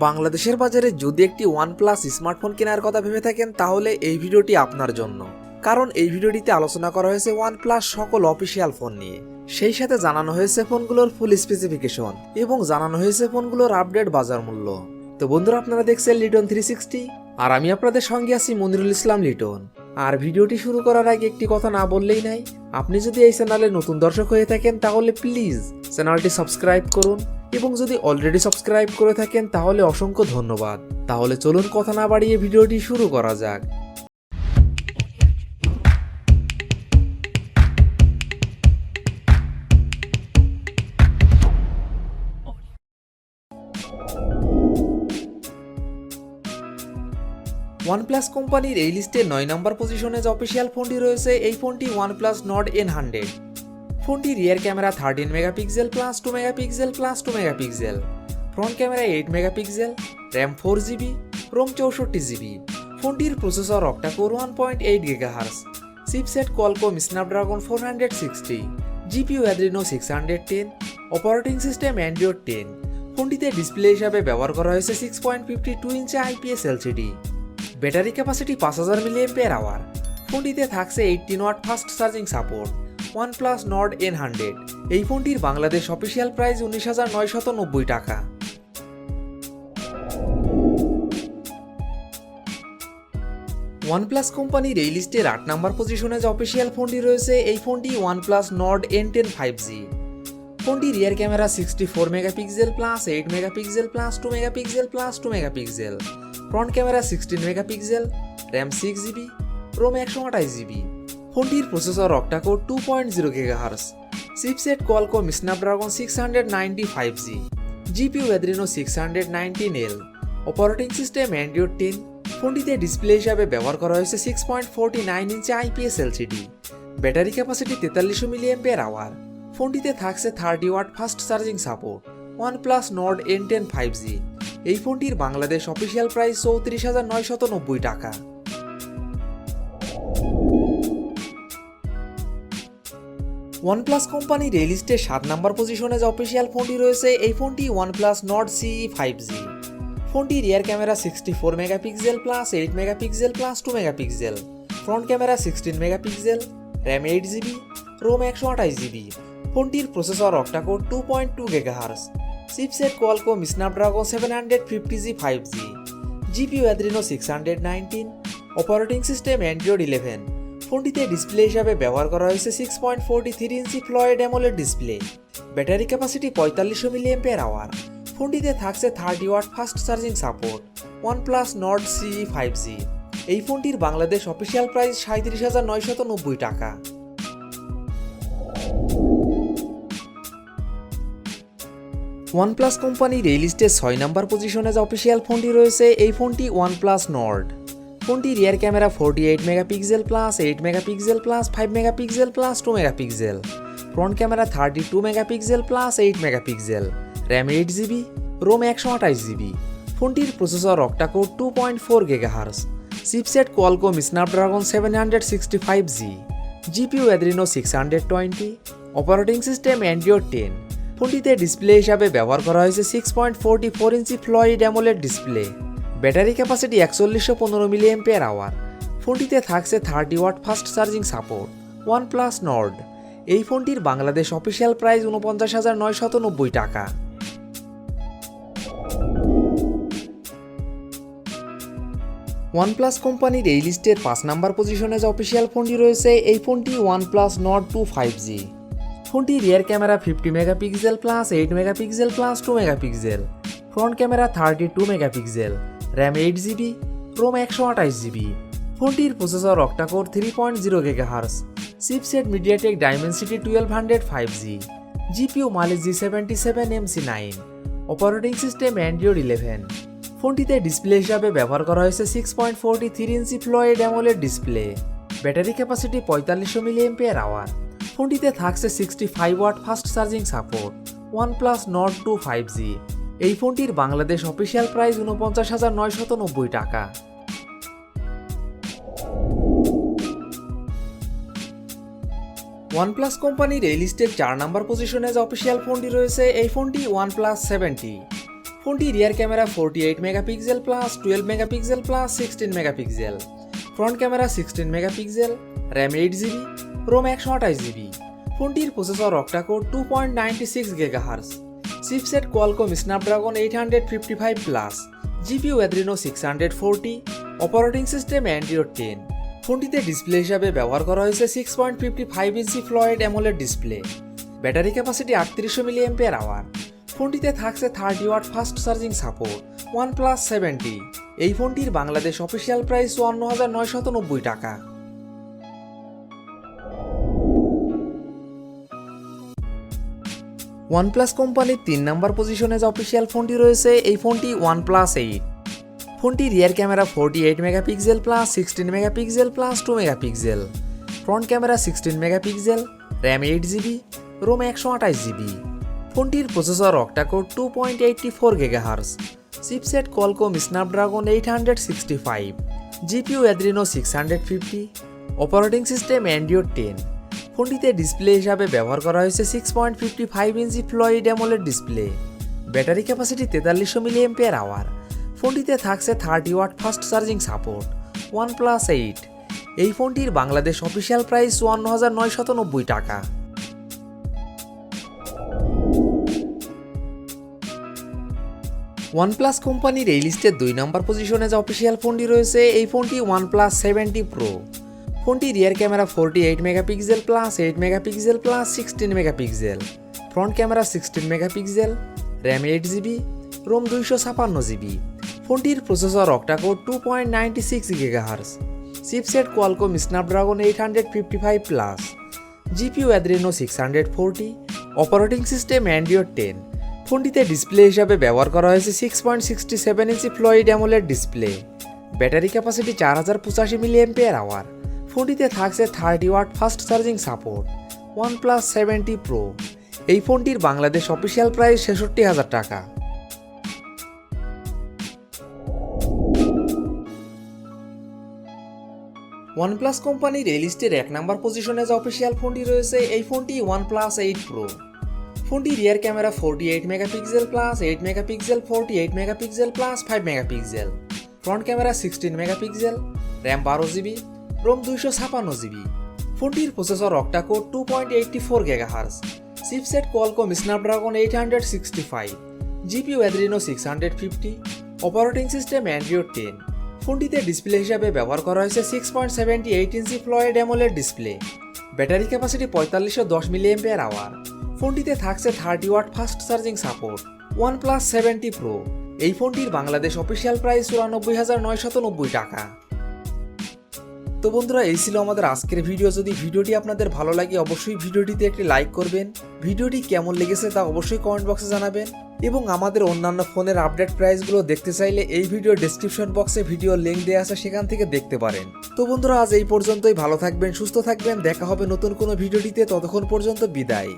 বাংলাদেশের বাজারে যদি একটি ওয়ানপ্লাস স্মার্টফোন কেনার কথা ভেবে থাকেন তাহলে এই ভিডিওটি আপনার জন্য। কারণ এই ভিডিওটিতে আলোচনা করা হয়েছে ওয়ানপ্লাস সকল অফিসিয়াল ফোন নিয়ে, সেই সাথে জানানো হয়েছে ফোনগুলোর ফুল স্পেসিফিকেশন এবং জানানো হয়েছে ফোনগুলোর আপডেট বাজার মূল্য। তো বন্ধুরা, আপনারা দেখছেন লিটন 360 আর আমি আপনাদের সঙ্গে আছি মনিরুল ইসলাম লিটন। আর ভিডিওটি শুরু করার আগে একটি কথা না বললেই নাই, আপনি যদি এই চ্যানেলে নতুন দর্শক হয়ে থাকেন তাহলে প্লিজ চ্যানেলটি সাবস্ক্রাইব করুন এবং যদি অলরেডি সাবস্ক্রাইব করে থাকেন তাহলে অসংখ্য ধন্যবাদ। তাহলে চলুন কথা না বাড়িয়ে ভিডিওটি শুরু করা যাক। ওয়ানপ্লাস কোম্পানির এই লিস্টে 9 নম্বর পজিশনে যে অফিসিয়াল ফোনটি রয়েছে এই ফোনটি ওয়ানপ্লাস নর্ড N100। ফোনটি rear camera 13 megapixel plus 2 megapixel plus 2 megapixel, front camera 8 megapixel, RAM 4GB, ROM 64GB। ফোনটির processor octacore 1.8 GHz, chipset Qualcomm Snapdragon 460, GPU Adreno 610, operating system Android 10। ফোনটিতে ডিসপ্লে হিসাবে ব্যবহার করা হয়েছে 6.52 inch IPS LCD। Battery capacity 5000 mAh। ফোনটিতে থাকছে 18 watt fast charging support. OnePlus Nord N100 এই ফোনটির বাংলাদেশ অফিসিয়াল প্রাইস 19,990 টাকা। ওয়ানপ্লাস কোম্পানির এই লিস্টের 8 নম্বর পজিশনে যে অফিসিয়াল ফোনটি রয়েছে এই ফোনটি ওয়ানপ্লাস নর্ড N10 5G। ফোনটি rear camera 64 megapixel plus 8 megapixel plus 2 megapixel plus 2 megapixel, front camera 16 megapixel, RAM 6GB, ROM 128GB। ফোনটির processor octacore 2.0 GHz, chipset Qualcomm Snapdragon 695G, GPU Adreno 619L, operating system Android 10। ফোনটিতে display হিসাবে ব্যবহার করা হয়েছে 6.49 inch IPS LCD। Battery capacity 4300 mAh। ফোনটিতে থাকছে 30 watt fast charging support. OnePlus Nord N10 5G এই ফোনটির বাংলাদেশ অফিসিয়াল প্রাইস 34,990 টাকা। ওয়ানপ্লাস কোম্পানির এই লিস্টে 7 নম্বর পজিশনে যে অফিসিয়াল ফোনটি রয়েছে এই ফোনটি ওয়ানপ্লাস নর্ড CE 5G। ফোনটি rear camera 64 megapixel plus 8 megapixel plus 2 megapixel, front camera 16 megapixel, RAM 8GB, ROM 128GB। ফোনটির processor octacore 2.2 GHz, chipset Qualcomm Snapdragon 750G 5G, GPU Adreno 619, operating system Android 11। ফোনটিতে display হিসাবে ব্যবহার করা হয়েছে 6.43 inch fluid AMOLED display. Battery capacity 4500 mAh। ফোনটিতে থাকছে 30 watt fast charging support. OnePlus Nord CE 5G এই ফোনটির বাংলাদেশ অফিসিয়াল প্রাইস 37,990 টাকা। ওয়ানপ্লাস কোম্পানির এই লিস্টে 6 নম্বর পজিশনে যে অফিসিয়াল ফোনটি রয়েছে এই ফোনটি ওয়ানপ্লাস নর্ড। ফোনটি rear camera 48 megapixel plus 8 megapixel plus 5 megapixel plus 2 megapixel, front camera 32 megapixel plus 8 megapixel, RAM 8GB, ROM 128GB। ফোনটির processor octacore 2.4 GHz, chipset Qualcomm Snapdragon 765G, GPU Adreno 620, operating system Android 10। ফোনটিতে display হিসাবে ব্যবহার করা হয়েছে 6.44 inch fluid AMOLED display. Battery capacity 4115 mAh। ফোনটিতে থাকছে 30 watt fast charging support. OnePlus Nord এই ফোনটির বাংলাদেশ অফিসিয়াল প্রাইস 49,990 টাকা। ওয়ানপ্লাস কোম্পানির এই লিস্টের 5 নম্বর পজিশনে যে অফিসিয়াল ফোনটি রয়েছে এই ফোনটি ওয়ানপ্লাস নর্ড 2 5G। ফোনটি rear camera 50 megapixel plus 8 megapixel plus 2 megapixel, front camera 32 megapixel, RAM 8GB, ROM 128GB। ফোনটির processor octacore 3.0 GHz, chipset MediaTek Dimensity 1200 5G, GPU Mali G77 MC9, operating system Android 11। ফোনটিতে display হিসাবে ব্যবহার করা হয়েছে 6.43 inch fluid AMOLED display. Battery capacity 4500 mAh। ফোনটিতে থাকছে 65 watt fast charging support. OnePlus Nord 2 5G এই ফোনটির বাংলাদেশ অফিসিয়াল প্রাইস 49,990 টাকা। ওয়ানপ্লাস কোম্পানির এই লিস্টের 4 নম্বর পজিশনে যে অফিসিয়াল ফোনটি রয়েছে এই ফোনটি ওয়ানপ্লাস 70। ফোনটি rear camera 48 megapixel plus 12 megapixel plus 16 megapixel, front camera 16 megapixel, RAM 8GB, ROM 128GB। ফোনটির processor octacore 2.96 GHz, chipset Qualcomm Snapdragon 855 plus, GPU Adreno 640, operating system Android 10। ফোনটিতে ডিসপ্লে হিসাবে ব্যবহার করা হয়েছে 6.55 inch fluid AMOLED display. Battery capacity 3800 mAh। ফোনটিতে থাকছে 30 watt fast charging support. OnePlus 70, এই ফোনটির বাংলাদেশ অফিসিয়াল প্রাইস 54,990 টাকা। OnePlus কোম্পানির 3 নম্বর পজিশনে যে অফিসিয়াল ফোনটি রয়েছে এই ফোনটি OnePlus 8। ফোনটি rear camera 48 megapixel plus 16 megapixel plus 2 megapixel, front camera 16 megapixel, RAM 8GB, ROM 128GB। ফোনটির processor octacore 2.84 GHz, chipset Qualcomm Snapdragon 865, GPU Adreno 650, operating system Android 10। ফোনটিতে ডিসপ্লে হিসাবে ব্যবহার করা হয়েছে 6.55 inch fluid AMOLED display. Battery capacity 4300 mAh। ফোনটিতে থাকছে 30 watt fast charging support. OnePlus 8, এই ফোনটির বাংলাদেশ অফিসিয়াল প্রাইস 54,990 টাকা। OnePlus কোম্পানির এই লিস্টের 2 নম্বর পজিশনে যে অফিসিয়াল ফোনটি রয়েছে এই ফোনটি OnePlus 70 Pro। ফোনটি rear camera 48 megapixel plus 8 megapixel plus 16 megapixel, front camera 16 megapixel, RAM 8GB, ROM 256GB। ফোনটির processor octacore 2.96 GHz, chipset Qualcomm Snapdragon 855 plus, GPU Adreno 640, operating system Android 10। ফোনটিতে ডিসপ্লে হিসাবে ব্যবহার করা হয়েছে 6.67 inch fluid AMOLED display. Battery capacity 4085 mAh। ফোনটিতে থাকছে 30 watt fast charging support. OnePlus 70 Pro, এই ফোনটির বাংলাদেশ অফিসিয়াল প্রাইস 66,000 টাকা। OnePlus কোম্পানির এই লিস্টের 1 নম্বর পজিশনে যে অফিসিয়াল ফোনটি রয়েছে এই ফোনটি OnePlus 8 Pro। ফোনটি rear camera 48 megapixel plus 8 megapixel, 48 megapixel plus 5 megapixel, front camera 16 megapixel, RAM 12GB, ROM 256GB। ফোনটির processor octacore 2.84 GHz, chipset Qualcomm Snapdragon 865, GPU Adreno 650, operating system Android 10। ফোনটিতে ডিসপ্লে হিসাবে ব্যবহার করা হয়েছে 6.78 inch fluid AMOLED display. Battery capacity 4510 mAh। ফোনটিতে থাকছে 30 watt fast charging support. OnePlus 70 Pro, এই ফোনটির বাংলাদেশ অফিসিয়াল প্রাইস 94,990 টাকা। তো বন্ধুরা, এই ছিল আমাদের আজকের ভিডিও। যদি ভিডিওটি আপনাদের ভালো লাগে অবশ্যই ভিডিওটিতে একটি লাইক করবেন। ভিডিওটি কেমন লেগেছে তা অবশ্যই কমেন্ট বক্সে জানাবেন এবং আমাদের অন্যান্য ফোনের আপডেট প্রাইসগুলো দেখতে চাইলে এই ভিডিও ডেসক্রিপশন বক্সে ভিডিও লিঙ্ক দেওয়া আছে, সেখান থেকে দেখতে পারেন। তো বন্ধুরা, আজ এই পর্যন্তই। ভালো থাকবেন, সুস্থ থাকবেন, দেখা হবে নতুন কোনো ভিডিওটিতে। ততক্ষণ পর্যন্ত বিদায়।